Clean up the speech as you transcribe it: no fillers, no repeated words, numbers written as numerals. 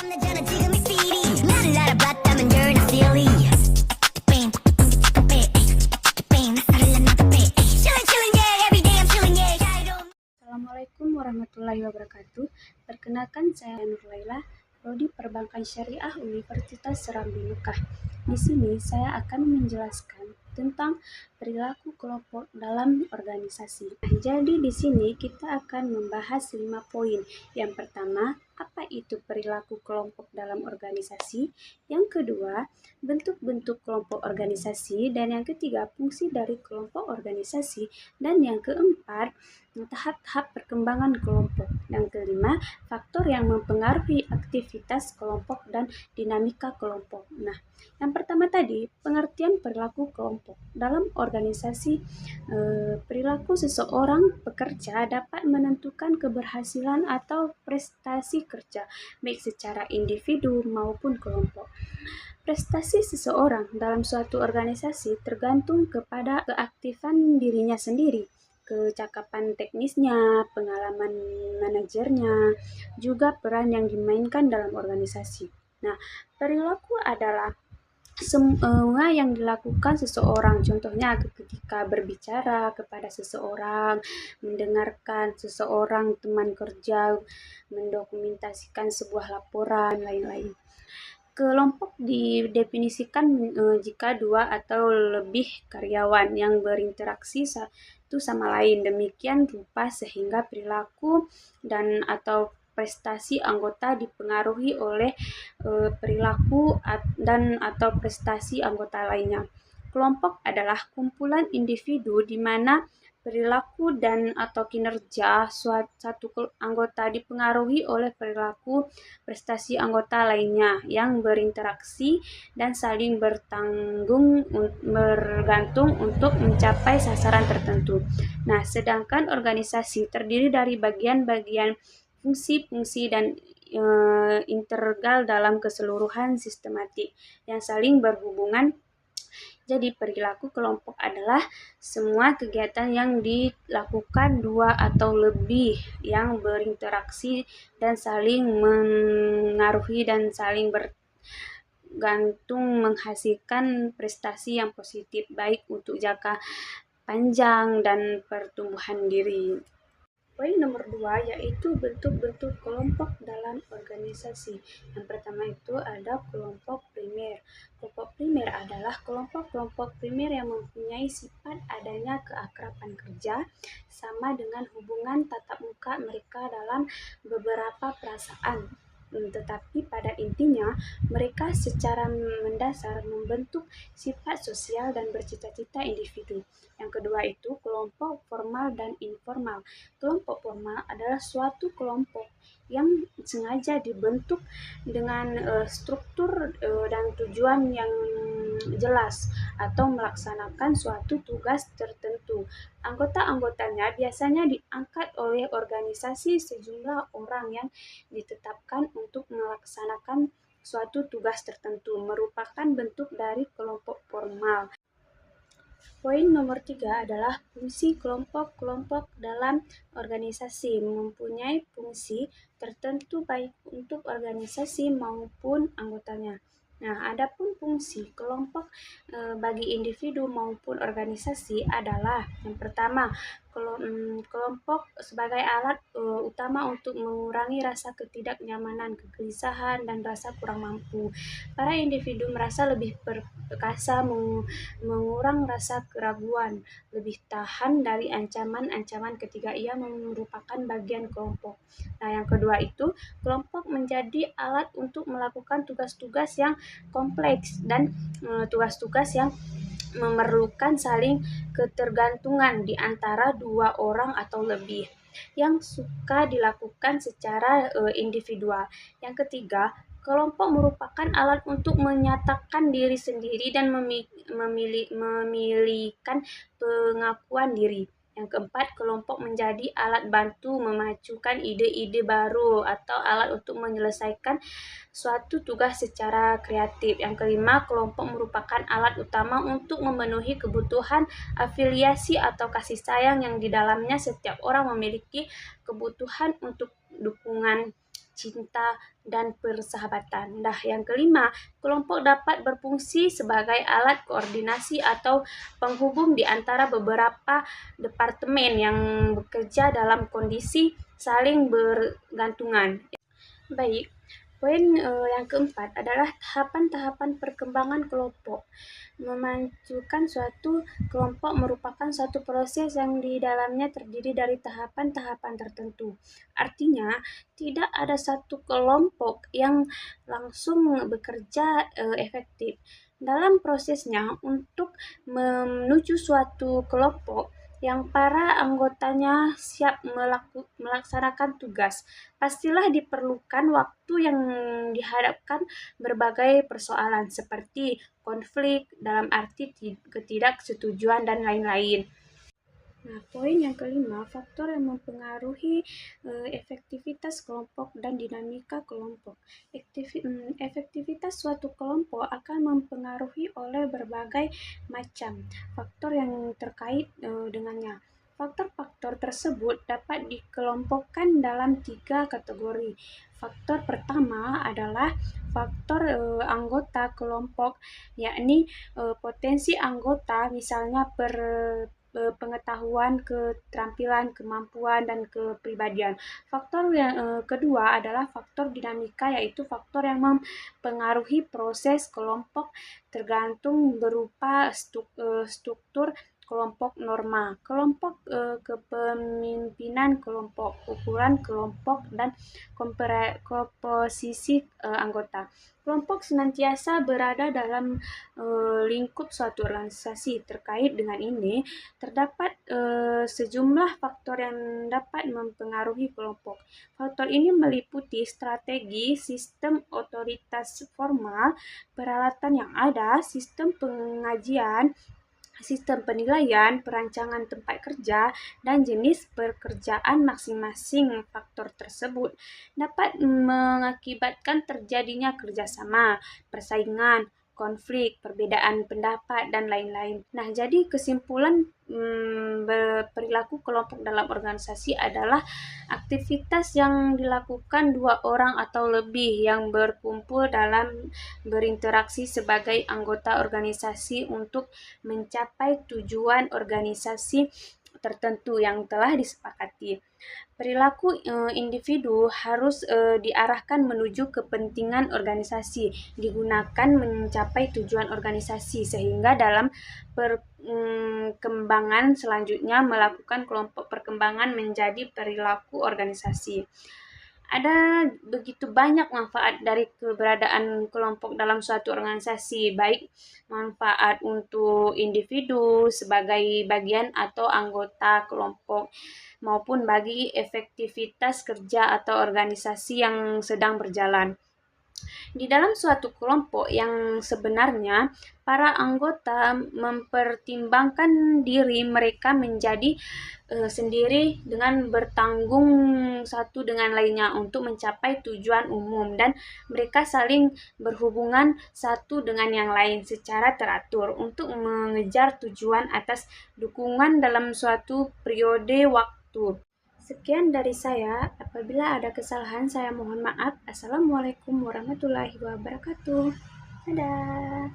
남자잖아 지금 이 speedy 나를 알아봤다면 you're not silly Bam, bam, 나를 나도 bam Chillin', yeah, every day I'm chillin', yeah Assalamualaikum warahmatullahi wabarakatuh. Perkenalkan, saya Nur Laila, Prodi Perbankan Syariah Universitas Serambi Mekah. Di sini saya akan menjelaskan tentang perilaku kelompok dalam organisasi. Jadi di sini kita akan membahas 5 poin. Yang pertama, apa itu perilaku kelompok dalam organisasi? Yang kedua, bentuk-bentuk kelompok organisasi, dan yang ketiga, fungsi dari kelompok organisasi, dan yang keempat, tahap-tahap perkembangan kelompok. Yang kelima, faktor yang mempengaruhi aktivitas kelompok dan dinamika kelompok. Nah, yang pertama tadi, pengertian perilaku kelompok. Dalam organisasi, perilaku seseorang pekerja dapat menentukan keberhasilan atau prestasi kerja, baik secara individu maupun kelompok. Prestasi seseorang dalam suatu organisasi tergantung kepada keaktifan dirinya sendiri, kecakapan teknisnya, pengalaman manajernya, juga peran yang dimainkan dalam organisasi. Nah, perilaku adalah semua yang dilakukan seseorang, contohnya ketika berbicara kepada seseorang, mendengarkan seseorang, teman kerja, mendokumentasikan sebuah laporan, lain-lain. Kelompok didefinisikan jika 2 atau lebih karyawan yang berinteraksi satu sama lain demikian rupa sehingga perilaku dan atau prestasi anggota dipengaruhi oleh perilaku dan atau prestasi anggota lainnya. Kelompok adalah kumpulan individu di mana perilaku dan atau kinerja satu anggota dipengaruhi oleh perilaku prestasi anggota lainnya yang berinteraksi dan saling bergantung untuk mencapai sasaran tertentu. Nah, sedangkan organisasi terdiri dari bagian-bagian fungsi-fungsi dan integral dalam keseluruhan sistematik yang saling berhubungan. Jadi perilaku kelompok adalah semua kegiatan yang dilakukan 2 atau lebih yang berinteraksi dan saling mengaruhi dan saling bergantung menghasilkan prestasi yang positif baik untuk jangka panjang dan pertumbuhan diri. Poin nomor 2 yaitu bentuk-bentuk kelompok dalam organisasi. Yang pertama itu ada kelompok primer. Kelompok primer adalah kelompok-kelompok primer yang mempunyai sifat adanya keakraban kerja sama dengan hubungan tatap muka mereka dalam beberapa perasaan. Tetapi pada intinya mereka secara mendasar membentuk sifat sosial dan bercita-cita individu. Yang kedua itu kelompok formal dan informal. Kelompok formal adalah suatu kelompok yang sengaja dibentuk dengan struktur dan tujuan yang jelas atau melaksanakan suatu tugas tertentu. Anggota-anggotanya biasanya diangkat oleh organisasi sejumlah orang yang ditetapkan untuk melaksanakan suatu tugas tertentu, merupakan bentuk dari kelompok formal. Poin nomor 3 adalah fungsi kelompok-kelompok dalam organisasi. Mempunyai fungsi tertentu baik untuk organisasi maupun anggotanya. Nah, adapun fungsi kelompok bagi individu maupun organisasi adalah yang pertama, kelompok sebagai alat utama untuk mengurangi rasa ketidaknyamanan, kegelisahan, dan rasa kurang mampu. Para individu merasa lebih perkasa, mengurang rasa keraguan, lebih tahan dari ancaman-ancaman ketika ia merupakan bagian kelompok. Nah, yang kedua itu, kelompok menjadi alat untuk melakukan tugas-tugas yang kompleks dan tugas-tugas yang memerlukan saling ketergantungan di antara 2 orang atau lebih yang suka dilakukan secara individual. Yang ketiga, kelompok merupakan alat untuk menyatakan diri sendiri dan memilihkan pengakuan diri. Yang keempat, kelompok menjadi alat bantu memacukan ide-ide baru atau alat untuk menyelesaikan suatu tugas secara kreatif. Yang kelima, kelompok merupakan alat utama untuk memenuhi kebutuhan afiliasi atau kasih sayang yang di dalamnya setiap orang memiliki kebutuhan untuk dukungan cinta, dan persahabatan. Nah, yang kelima, kelompok dapat berfungsi sebagai alat koordinasi atau penghubung di antara beberapa departemen yang bekerja dalam kondisi saling bergantungan. Baik, poin yang keempat adalah tahapan-tahapan perkembangan kelompok. Memajukan suatu kelompok merupakan suatu proses yang di dalamnya terdiri dari tahapan-tahapan tertentu. Artinya, tidak ada satu kelompok yang langsung bekerja efektif. Dalam prosesnya, untuk menuju suatu kelompok yang para anggotanya siap melaksanakan tugas, pastilah diperlukan waktu yang dihadapkan berbagai persoalan seperti konflik dalam arti ketidaksetujuan dan lain-lain. Nah, poin yang kelima, faktor yang mempengaruhi efektivitas kelompok dan dinamika kelompok. Efektivitas suatu kelompok akan mempengaruhi oleh berbagai macam faktor yang terkait dengannya. Faktor-faktor tersebut dapat dikelompokkan dalam 3 kategori. Faktor pertama adalah faktor anggota kelompok, yakni potensi anggota, misalnya pengetahuan, keterampilan, kemampuan, dan kepribadian. Faktor yang kedua adalah faktor dinamika, yaitu faktor yang mempengaruhi proses kelompok tergantung berupa struktur kelompok, norma kelompok, kepemimpinan kelompok, ukuran kelompok, dan komposisi anggota. Kelompok senantiasa berada dalam lingkup suatu organisasi. Terkait dengan ini, terdapat sejumlah faktor yang dapat mempengaruhi kelompok. Faktor ini meliputi strategi, sistem otoritas formal, peralatan yang ada, sistem pengajian, sistem penilaian, perancangan tempat kerja, dan jenis pekerjaan masing-masing. Faktor tersebut dapat mengakibatkan terjadinya kerjasama, persaingan, konflik, perbedaan pendapat, dan lain-lain. Nah, jadi kesimpulan perilaku kelompok dalam organisasi adalah aktivitas yang dilakukan 2 orang atau lebih yang berkumpul dalam berinteraksi sebagai anggota organisasi untuk mencapai tujuan organisasi tertentu yang telah disepakati. Perilaku individu harus diarahkan menuju kepentingan organisasi, digunakan mencapai tujuan organisasi, sehingga dalam perkembangan selanjutnya melakukan kelompok perkembangan menjadi perilaku organisasi. Ada begitu banyak manfaat dari keberadaan kelompok dalam suatu organisasi, baik manfaat untuk individu sebagai bagian atau anggota kelompok, maupun bagi efektivitas kerja atau organisasi yang sedang berjalan. Di dalam suatu kelompok yang sebenarnya, para anggota mempertimbangkan diri mereka menjadi sendiri dengan bertanggung satu dengan lainnya untuk mencapai tujuan umum, dan mereka saling berhubungan satu dengan yang lain secara teratur untuk mengejar tujuan atas dukungan dalam suatu periode waktu. Sekian dari saya. Apabila ada kesalahan, saya mohon maaf. Assalamualaikum warahmatullahi wabarakatuh. Dadah.